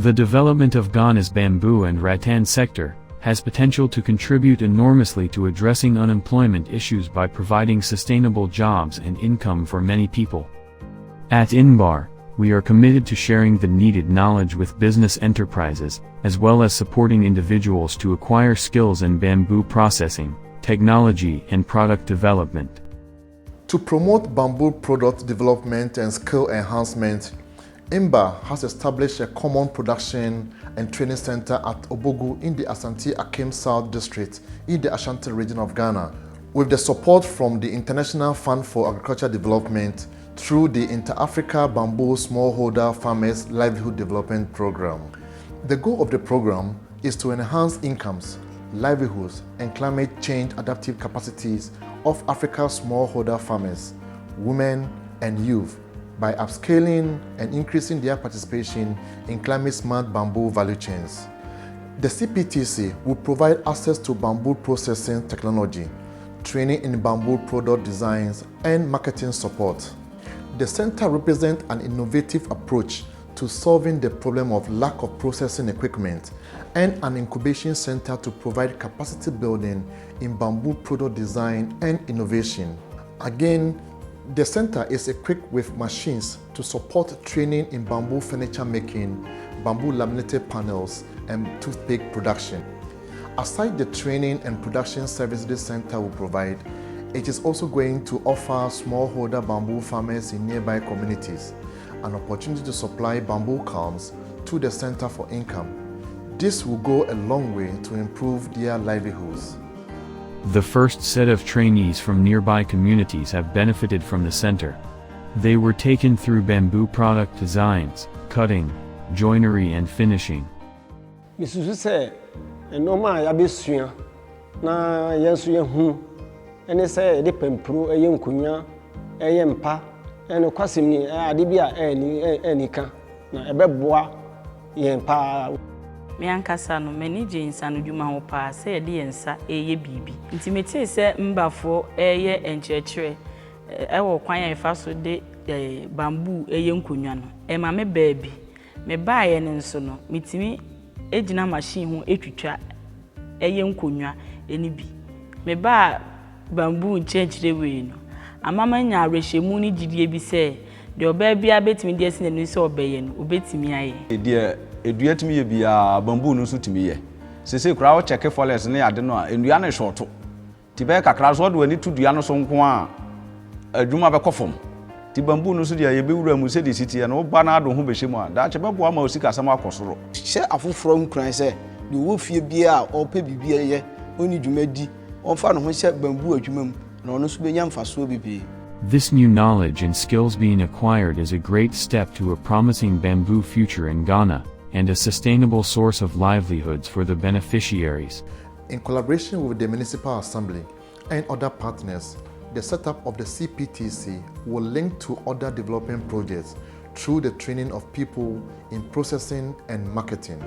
The development of Ghana's bamboo and rattan sector has potential to contribute enormously to addressing unemployment issues by providing sustainable jobs and income for many people. At INBAR, we are committed to sharing the needed knowledge with business enterprises, as well as supporting individuals to acquire skills in bamboo processing, technology, and product development. To promote bamboo product development and skill enhancement, INBAR has established a common production and training center at Obogu in the Asante Akim South District in the Ashanti region of Ghana, with the support from the International Fund for Agriculture Development through the Inter-Africa Bamboo Smallholder Farmers Livelihood Development Program. The goal of the program is to enhance incomes, livelihoods, and climate change adaptive capacities of Africa's smallholder farmers, women, and youth by upscaling and increasing their participation in climate-smart bamboo value chains. The CPTC will provide access to bamboo processing technology, training in bamboo product designs, and marketing support. The center represents an innovative approach to solving the problem of lack of processing equipment and an incubation center to provide capacity building in bamboo product design and innovation. Again, the center is equipped with machines to support training in bamboo furniture making, bamboo laminated panels, and toothpick production. Aside the training and production services this center will provide, it is also going to offer smallholder bamboo farmers in nearby communities an opportunity to supply bamboo culms to the center for income. This will go a long way to improve their livelihoods. The first set of trainees from nearby communities have benefited from the center. They were taken through bamboo product designs, cutting, joinery, and finishing. Misusu se enoma ya besua na yenso ye hu ene se de pempro eye nkonwa eye mpa ene kwasem ni ade bia eni ka na ebeboa ye mpa. Me ankasa no mani je nsa no dwuma ho pa se de yensa eye bibi nti meti se mbafo eye enkyekere ewo kwan ya ifa so de bamboo eye nkonwa no e ma me baabi me baaye ne nso no mitimi ejina machine ho etwitwa eye nkonwa eni bi me ba bamboo nkyekere we no amama nya arehemu ni gidie bi se de oba bia betimi de esi nenu se obeye no obetimi aye de edua timi ye bia bamboo no so timi ye sese kura wo check forest ne ade no a endua ne shorto ti be kakra so do ani to dua no so nko a adwuma be kofom ti bamboo no so de ye be wura mu se de city no ba na ado ho be hyemu a da che be boa ma osika sam akosoro Hye afoforo nkran se de wo fie bia a opa bibia ye oni dwumadi onfa no ho hye bamboo adwumam na ono so benya mfaso bibi. This new knowledge and skills being acquired is a great step to a promising bamboo future in Ghana and a sustainable source of livelihoods for the beneficiaries. In collaboration with the Municipal Assembly and other partners, the setup of the CPTC will link to other development projects through the training of people in processing and marketing.